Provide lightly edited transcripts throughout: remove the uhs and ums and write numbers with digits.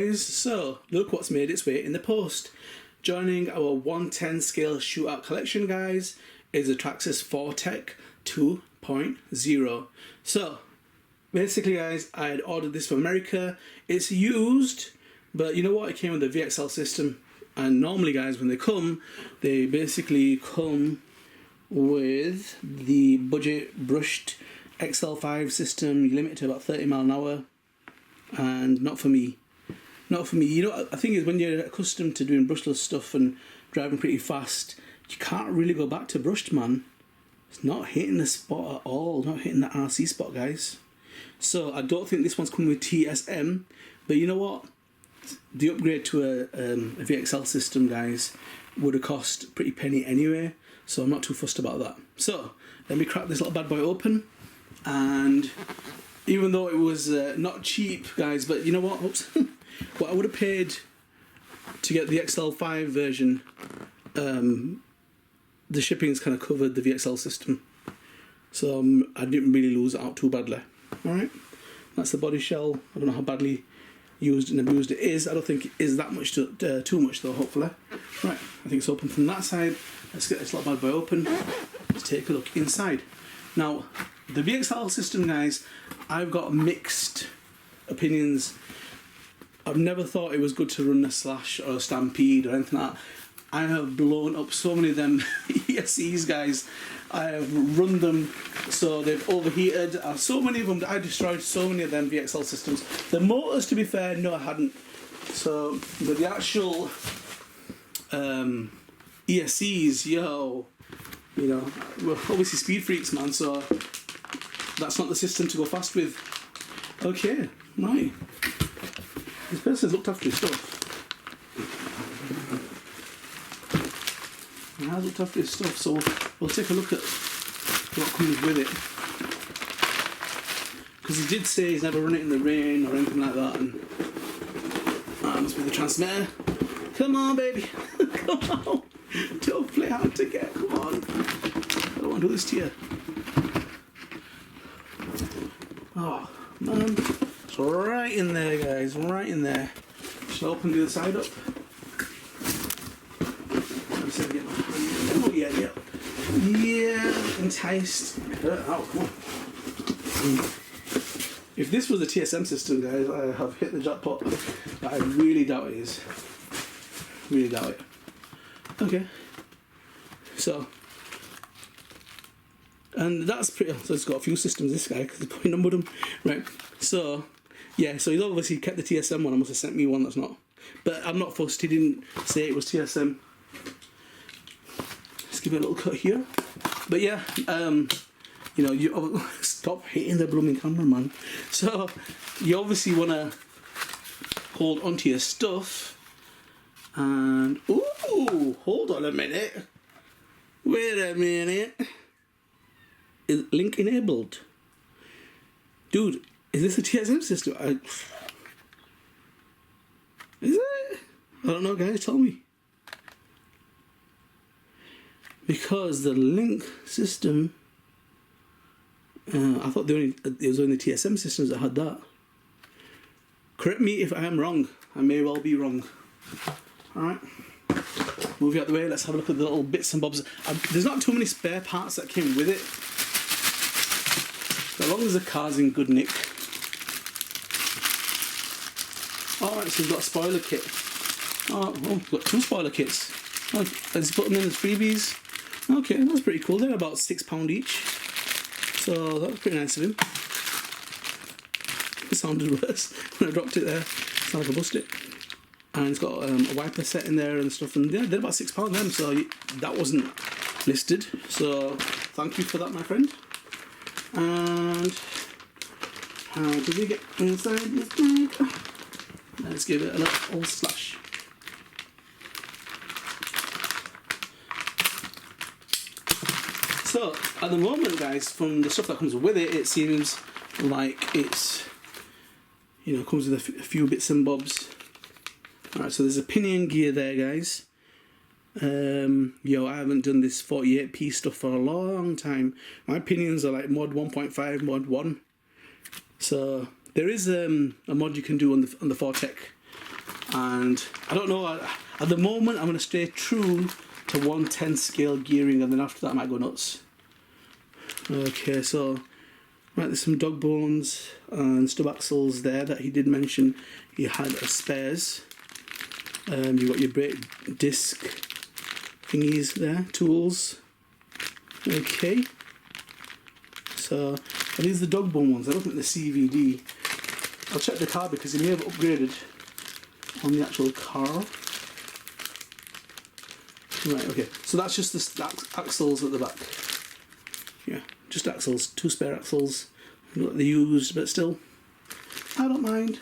guys, so look what's made its way in the post. Joining our 110 scale shootout collection, guys, is a Traxxas 4Tech 2.0. So basically, guys, I had ordered this from America. It's used, but you know what, it came with the VXL system, and normally, guys, when they basically come with the budget brushed XL5 system. You limit it to about 30 miles an hour, and not for me. Not for me. You know, I think is when you're accustomed to doing brushless stuff and driving pretty fast, you can't really go back to brushed, man. It's not hitting the spot at all. Not hitting the RC spot, guys. So I don't think this one's coming with TSM, but you know what? The upgrade to a VXL system, guys, would have cost a pretty penny anyway. So I'm not too fussed about that. So let me crack this little bad boy open, and even though it was not cheap, guys, but you know what? Oops. What I would have paid to get the XL5 version, the shipping's kind of covered the VXL system, so I didn't really lose out too badly. Alright, that's the body shell. I don't know how badly used and abused it is. I don't think it is that much too much though, hopefully. Right, I think it's open from that side. Let's get this little bad boy open. Let's take a look inside. Now, the VXL system, guys, I've got mixed opinions. I've never thought it was good to run a Slash or a Stampede or anything like that. I have blown up so many of them ESCs, guys. I have run them so they've overheated. So many of them, I destroyed so many of them VXL systems. The motors, to be fair, no, I hadn't. So, but the actual ESCs, yo, you know, we're obviously speed freaks, man, so that's not the system to go fast with. Okay, right. This person's looked after his stuff. He has looked after his stuff, so we'll take a look at what comes with it. Because he did say he's never run it in the rain or anything like that, and that must be the transmitter. Come on, baby. Come on. Don't play hard to get. Come on. I don't want to do this to you. Oh, man. It's right in there, guys. Right in there. Shall I open the other side up? Oh, yeah. Yeah, enticed. Oh, come on. If this was a TSM system, guys, I have hit the jackpot. But I really doubt it is. Really doubt it. Okay. So. And that's pretty. So it's got a few systems, this guy, because he's probably numbered them. Right. So. Yeah, so he's obviously kept the TSM one. I must have sent me one that's not. But I'm not fussed. He didn't say it was TSM. Let's give it a little cut here. But yeah, you know, you stop hitting the blooming camera, man. So you obviously want to hold onto your stuff. And ooh, hold on a minute. Wait a minute. Is link enabled? Dude, is this a TSM system? Is it? I don't know, guys, tell me. Because the link system, I thought it was only the TSM systems that had that. Correct me if I am wrong. I may well be wrong. Alright. Move you out the way, let's have a look at the little bits and bobs. There's not too many spare parts that came with it. As long as the car's in good nick. Alright, so we've got a spoiler kit. Oh, we've got two spoiler kits. Oh, let's put them in as freebies. Okay, that's pretty cool. They're about £6 each. So that was pretty nice of him. It sounded worse when I dropped it there. It sounded like I bust it. And it's got a wiper set in there and stuff. And yeah, they're about £6 then. So that wasn't listed. So thank you for that, my friend. And how did we get inside this bag? Let's give it a little slash. So at the moment, guys, from the stuff that comes with it, it seems like it's, you know, comes with a few bits and bobs. Alright, so there's a pinion gear there, guys. Yo, I haven't done this 48p stuff for a long time. My pinions are like mod 1.5, mod 1. So there is a mod you can do on the 4Tech And I don't know, at the moment I'm going to stay true to 110 scale gearing, and then after that I might go nuts. Okay, so right, there's some dog bones and stub axles there that he did mention he had as spares. You've got your brake disc thingies there, tools. Okay, so are these the dog bone ones? I look at the CVD. I'll check the car because he may have upgraded on the actual car. Right, okay, so that's just the axles at the back. Yeah, just axles, 2 spare axles. They used, but still, I don't mind.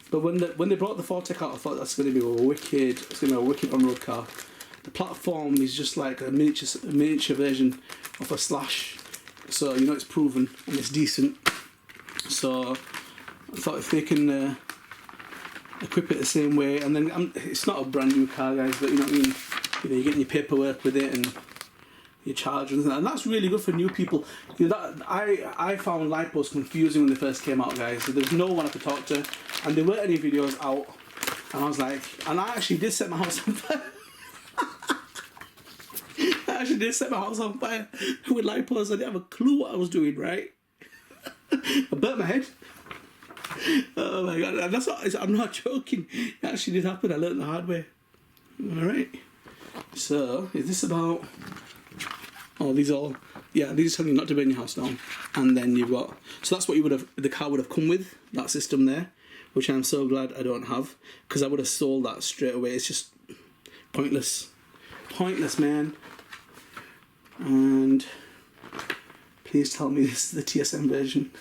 But when they brought the Fortec out, I thought that's going to be a wicked. It's going to be a wicked on-road car. The platform is just like a miniature version of a Slash, so you know it's proven and it's decent. So I thought if they can equip it the same way, and then it's not a brand new car, guys, but you know what I mean. You know, you're getting your paperwork with it and your charger and that's really good for new people. You know, that I found lipos confusing when they first came out, guys. So there was no one I could talk to, and there weren't any videos out. And I was like, and I actually did set my house on fire. I actually did set my house on fire with lipos. I didn't have a clue what I was doing, right? I burnt my head. Oh my god, and that's not, I'm not joking. It actually did happen. I learned the hard way. Alright. So, is this about... Oh, these all... Yeah, these are telling you not to burn your house down. And then you've got... So that's what you would have... The car would have come with, that system there. Which I'm so glad I don't have. Because I would have sold that straight away. It's just pointless. Pointless, man. And... Please tell me this is the TSM version.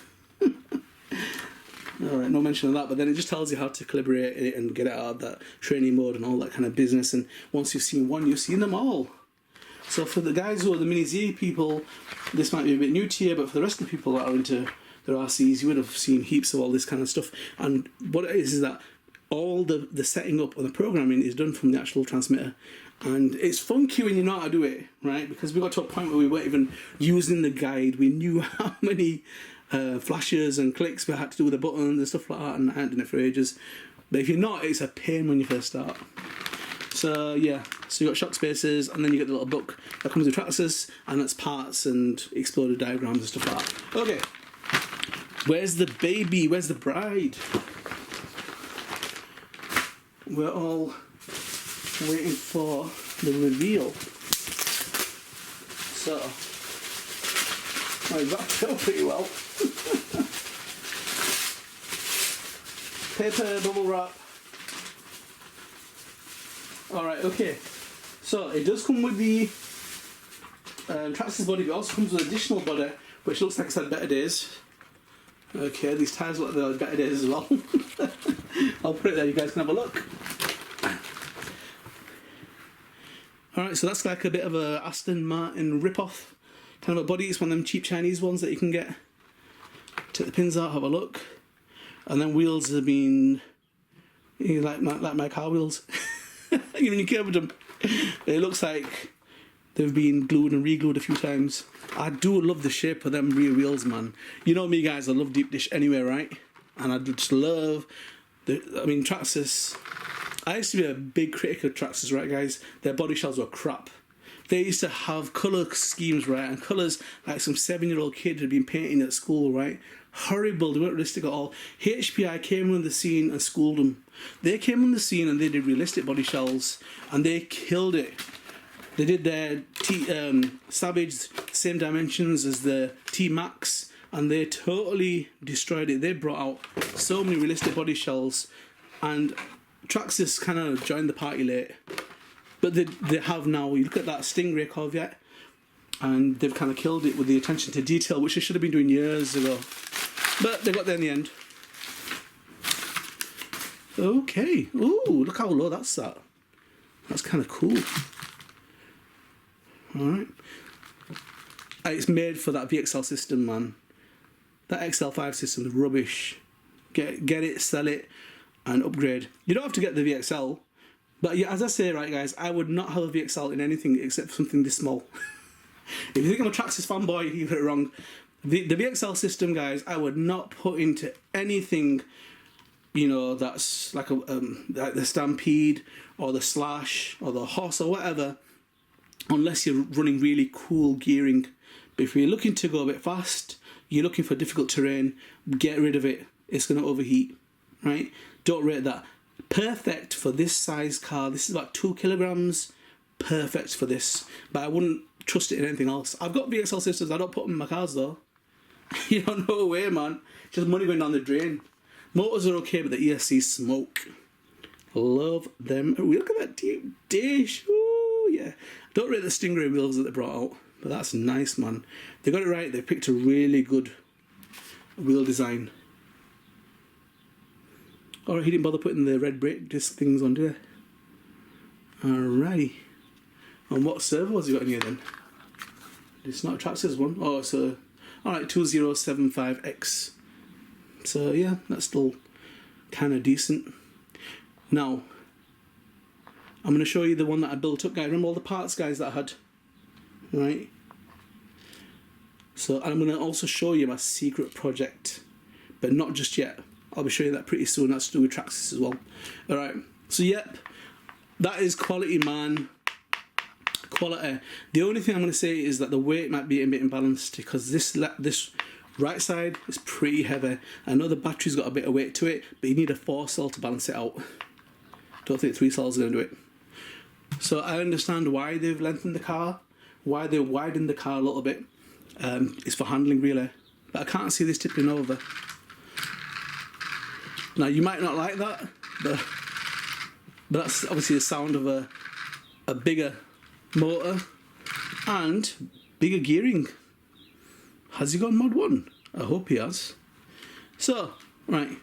Alright, no mention of that, but then it just tells you how to calibrate it and get it out of that training mode and all that kind of business. And once you've seen one, you've seen them all. So for the guys who are the Mini Z people, this might be a bit new to you, but for the rest of the people that are into their RCs, you would have seen heaps of all this kind of stuff. And what it is that all the setting up and the programming is done from the actual transmitter. And it's funky when you know how to do it, right? Because we got to a point where we weren't even using the guide. We knew how many flashes and clicks we had to do with the buttons and stuff like that, and I hadn't done it for ages. But if you're not, it's a pain when you first start. So yeah, so you got shock spacers, and then you get the little book that comes with Traxxas, and that's parts and exploded diagrams and stuff like that. Okay, where's the baby? Where's the bride? We're all waiting for the reveal. So, I wrapped it up pretty well. Paper, bubble wrap. Alright, okay. So, it does come with the Traxxas body, but it also comes with additional body, which looks like it's had better days. Okay, these tyres look like they've had better days as well. I'll put it there, you guys can have a look. Alright, so that's like a bit of a Aston Martin rip-off kind of a body. It's one of them cheap Chinese ones that you can get. Take the pins out, have a look. And then wheels have been, you know, like my car wheels. You know, you curved them. It looks like they've been glued and re-glued a few times. I do love the shape of them rear wheels, man. You know me, guys, I love deep dish anyway, right? And I just love Traxxas. I used to be a big critic of Traxxas, right, guys? Their body shells were crap. They used to have colour schemes, right, and colours like some 7-year-old kid had been painting at school, right? Horrible, they weren't realistic at all. HPI came on the scene and schooled them. They came on the scene and they did realistic body shells, and they killed it. They did their Savage, same dimensions as the T-Max, and they totally destroyed it. They brought out so many realistic body shells, and Traxxas kind of joined the party late. But they have now. You look at that Stingray Corvette, and they've kind of killed it with the attention to detail, which they should have been doing years ago. But they got there in the end. Okay. Ooh, look how low that's at. That's kind of cool. Alright. It's made for that VXL system, man. That XL5 system is rubbish. Get it, sell it, and upgrade. You don't have to get the VXL. But yeah, as I say, right, guys, I would not have a VXL in anything except for something this small. If you think I'm a Traxxas fanboy, you got it wrong. The VXL system, guys, I would not put into anything you know, that's like like the Stampede or the Slash or the Horse or whatever, unless you're running really cool gearing. But if you're looking to go a bit fast, you're looking for difficult terrain, get rid of it. It's going to overheat, right? Don't rate that. Perfect for this size car. This is about 2 kilograms. Perfect for this. But I wouldn't trust it in anything else. I've got VXL systems. I don't put them in my cars though. You know, no way, man. Just money going down the drain. Motors are okay, but the ESC smoke. Love them. Ooh, look at that deep dish. Ooh, yeah. Don't rate the Stingray wheels that they brought out, but that's nice, man. They got it right. They picked a really good wheel design. Oh, he didn't bother putting the red brake disc things on, did he? Alrighty. And what servo has he got in here then? It's not a Traxxas one. Oh, it's a... Alright, 2075X. So yeah, that's still kind of decent. Now, I'm going to show you the one that I built up, guys. Remember all the parts, guys, that I had? Right? So I'm going to also show you my secret project. But not just yet. I'll be showing you that pretty soon. That's to do with Traxxas as well. Alright, so yep. That is quality, man. Quality. The only thing I'm going to say is that the weight might be a bit imbalanced because this right side is pretty heavy. I know the battery's got a bit of weight to it, but you need a 4-cell to balance it out. Don't think 3 cells are going to do it. So I understand why they've lengthened the car, why they widened the car a little bit. It's for handling really, but I can't see this tipping over. Now you might not like that, but that's obviously the sound of a bigger motor and bigger gearing. Has he got mod 1? I hope he has. So, right.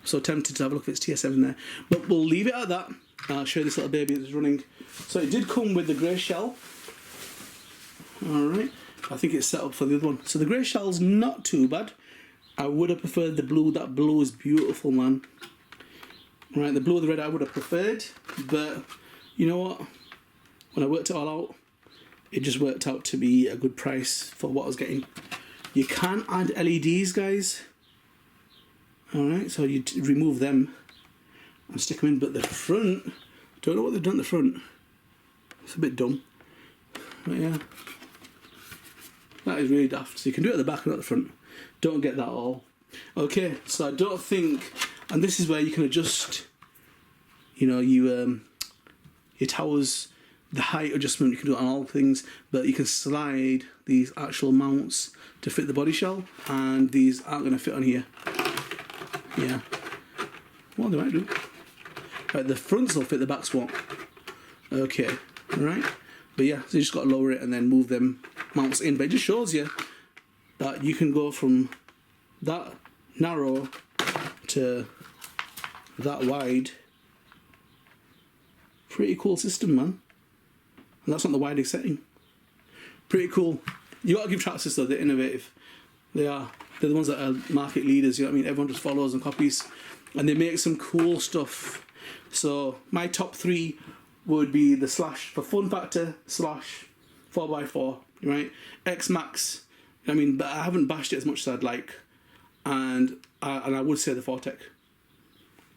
So tempted to have a look at its TS7 there. But we'll leave it at that. I'll show you this little baby that's running. So it did come with the grey shell. Alright. I think it's set up for the other one. So the grey shell's not too bad. I would have preferred the blue. That blue is beautiful, man. Right, the blue or the red I would have preferred. But, you know what? When I worked it all out, it just worked out to be a good price for what I was getting. You can add LEDs, guys. Alright, so you remove them and stick them in, but the front, don't know what they've done at the front. It's a bit dumb. But yeah, that is really daft. So you can do it at the back and at the front. Don't get that all. Okay, so I don't think, and this is where you can adjust, you know, your towers, the height adjustment, you can do it on all things, but you can slide these actual mounts to fit the body shell, and these aren't going to fit on here. Yeah. Well, they might do. Right, the fronts will fit, the backs won't. Okay, alright. But yeah, so you just got to lower it and then move them mounts in. But it just shows you that you can go from that narrow to that wide. Pretty cool system, man. And that's not the widest setting. Pretty cool. You got to give Traxxas though, they're innovative. They are. They're the ones that are market leaders, you know what I mean? Everyone just follows and copies. And they make some cool stuff. So my top 3 would be the Slash for fun factor, Slash 4x4, right? X-Max, I mean, but I haven't bashed it as much as I'd like. And I would say the Fortec.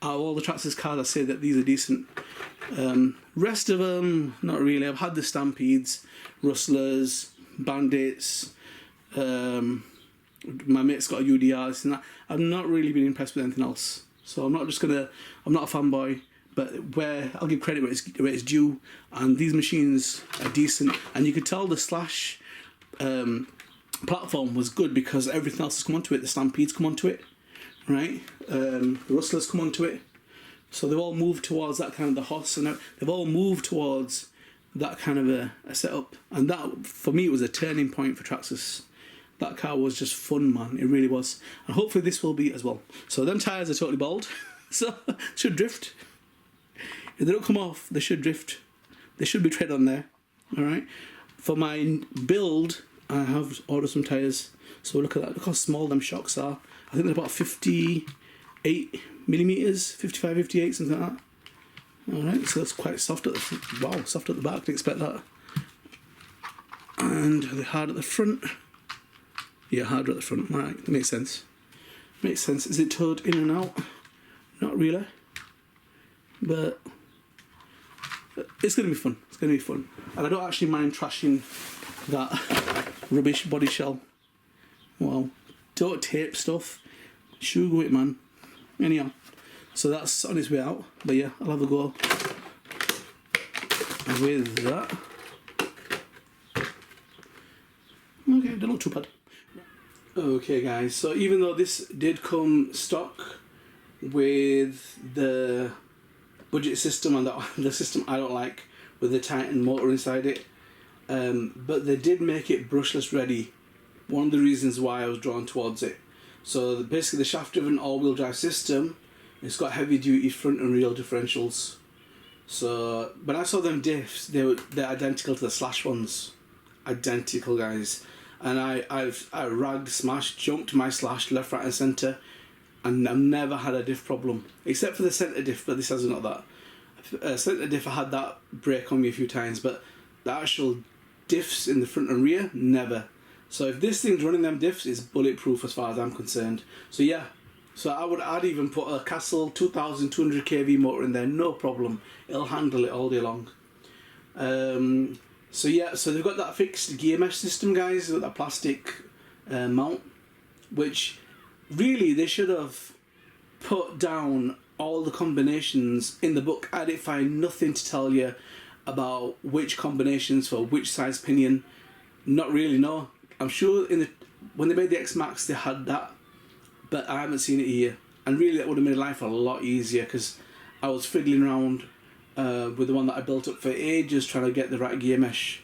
Out of all the Traxxas cars, I say that these are decent. Rest of them, not really. I've had the Stampedes, Rustlers, Bandits, my mate's got a UDR, and that. I've not really been impressed with anything else. So I'm not a fanboy, but where I'll give credit where it's due, and these machines are decent. And you could tell the Slash platform was good because everything else has come onto it. The Stampedes come onto it, right? The Rustlers come onto it. So they've all moved towards that kind of the Hoss, and they've all moved towards that kind of a setup. And that, for me, it was a turning point for Traxxas. That car was just fun, man. It really was. And hopefully this will be as well. So them tyres are totally bald. So should drift. If they don't come off, they should drift. There should be tread on there. Alright. For my build, I have ordered some tyres. So look at that. Look how small them shocks are. I think they're about 58 millimeters, 55, 58, something like that. Alright, so that's quite soft at the wow, soft at the back, didn't expect that. And they're hard at the front. Yeah, harder at the front. Right, that makes sense. Makes sense. Is it towed in and out? Not not really. But it's going to be fun. It's going to be fun. And I don't actually mind trashing that rubbish body shell. Wow. Don't tape stuff. Sugar it, man. Anyhow, so that's on its way out. But yeah, I'll have a go with that. Okay, don't look too bad. Okay guys, so even though this did come stock with the budget system and the system I don't like with the Titan motor inside it, but they did make it brushless ready. One of the reasons why I was drawn towards it. So basically the shaft driven all-wheel drive system, it's got heavy duty front and rear differentials. So when I saw them diffs, they're identical to the Slash ones. Identical, guys. And I ragged, smashed, jumped my Slash left, right and centre, and I've never had a diff problem. Except for the centre diff, but this has not that. Centre diff, I had that break on me a few times, but the actual diffs in the front and rear, never. So if this thing's running them diffs, it's bulletproof as far as I'm concerned. So yeah, so I'd even put a Castle 2200 kV motor in there, no problem. It'll handle it all day long. So yeah, so they've got that fixed gear mesh system, guys, with that plastic mount, which really they should have put down all the combinations in the book. I didn't find nothing to tell you about which combinations for which size pinion. Not really, no. I'm sure when they made the X-Max they had that, but I haven't seen it here. And really that would have made life a lot easier, because I was fiddling around with the one that I built up for ages trying to get the right gear mesh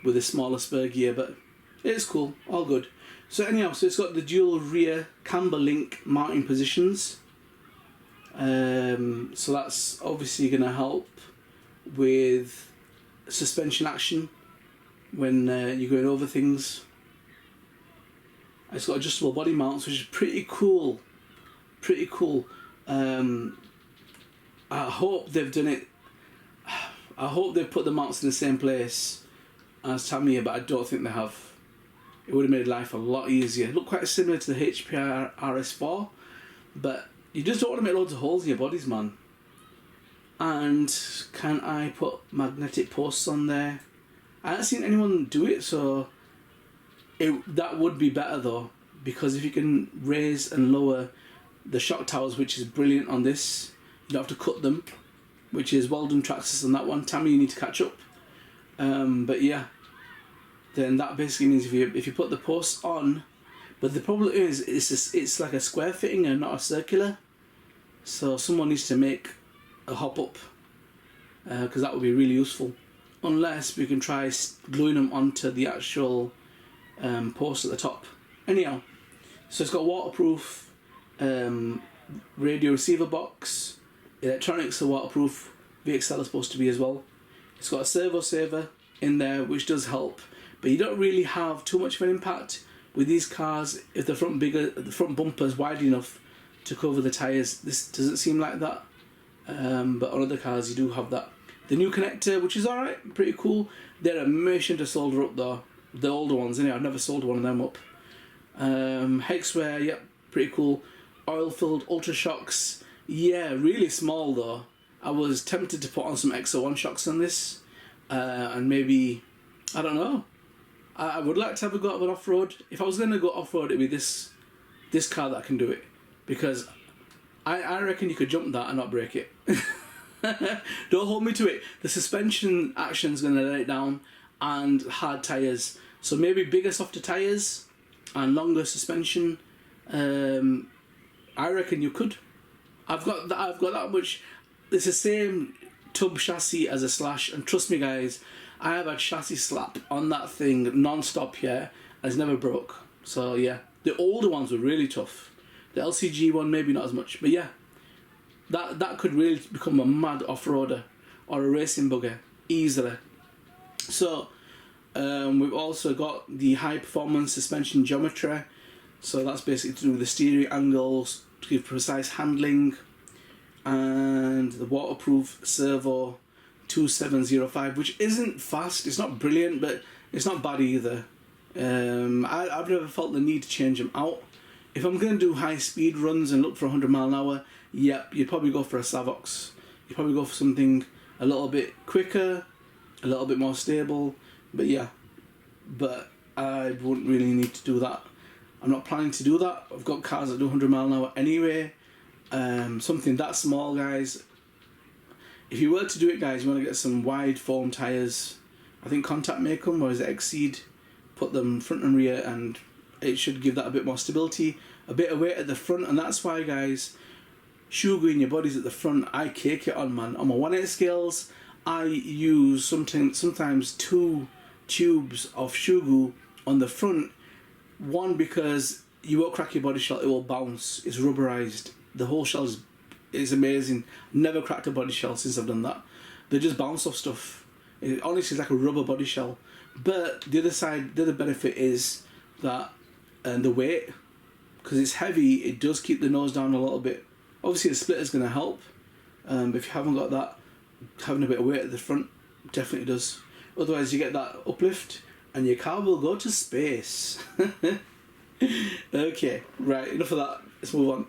with a smaller spur gear, but it's cool, all good. So anyhow, so it's got the dual rear camber link mounting positions. So that's obviously going to help with suspension action when you're going over things. It's got adjustable body mounts, which is pretty cool. Pretty cool. I hope they've done it. I hope they've put the mounts in the same place as Tamiya, but I don't think they have. It would have made life a lot easier. It looked quite similar to the HPR RS4, but you just don't want to make loads of holes in your bodies, man. And can I put magnetic posts on there? I haven't seen anyone do it, so that would be better though, because if you can raise and lower the shock towers, which is brilliant on this, you don't have to cut them, which is well done Traxxas on that one. Tamiya, you need to catch up. But yeah, then that basically means if you put the posts on, but the problem is it's like a square fitting and not a circular, so someone needs to make a hop up, because that would be really useful. Unless we can try gluing them onto the actual post at the top. Anyhow, so it's got waterproof radio receiver box. Electronics are waterproof. VXL is supposed to be as well. It's got a servo saver in there, which does help, but you don't really have too much of an impact with these cars if the front bumper is wide enough to cover the tyres. This doesn't seem like that, but on other cars you do have that. The new connector, which is alright, pretty cool. They're a mission to solder up though. The older ones, anyway. I've never soldered one of them up. Hexware, yep, pretty cool. Oil-filled Ultra Shocks, yeah, really small though. I was tempted to put on some XO1 shocks on this, and maybe, I don't know. I would like to have a go at an off-road. If I was going to go off-road, it'd be this car that can do it, because I reckon you could jump that and not break it. Don't hold me to it. The suspension action's going to let it down, and hard tyres. So maybe bigger, softer tyres and longer suspension. I reckon you could. I've got that much. It's the same tub chassis as a Slash, and trust me, guys, I have had chassis slap on that thing non-stop here, and it's never broke. So yeah, the older ones were really tough. The LCG one maybe not as much, but yeah, that could really become a mad off-roader or a racing bugger easily. So we've also got the high performance suspension geometry, so that's basically to do with the steering angles to give precise handling, and the waterproof servo 2705, which isn't fast, it's not brilliant, but it's not bad either. I've never felt the need to change them out. If I'm going to do high speed runs and look for 100 mile an hour, yep, you'd probably go for a Savox. You'd probably go for something a little bit quicker, a little bit more stable, but yeah. But I wouldn't really need to do that. I'm not planning to do that. I've got cars that do 100 mile an hour anyway. Something that small, guys. If you were to do it, guys, you want to get some wide foam tyres. I think Contact make them, or is it Exceed? Put them front and rear, and it should give that a bit more stability, a bit of weight at the front, and that's why, guys, shoe glue in your bodies at the front, I cake it on, man. On my 1/8 scales, I use sometimes 2 tubes of shoe glue on the front. One, because you won't crack your body shell, it will bounce. It's rubberized. The whole shell is amazing. Never cracked a body shell since I've done that. They just bounce off stuff. It honestly is like a rubber body shell. But the other benefit is that the weight, because it's heavy, it does keep the nose down a little bit. Obviously, the splitter's going to help. But if you haven't got that, having a bit of weight at the front definitely does. Otherwise, you get that uplift, and your car will go to space. Okay, right, enough of that. Let's move on.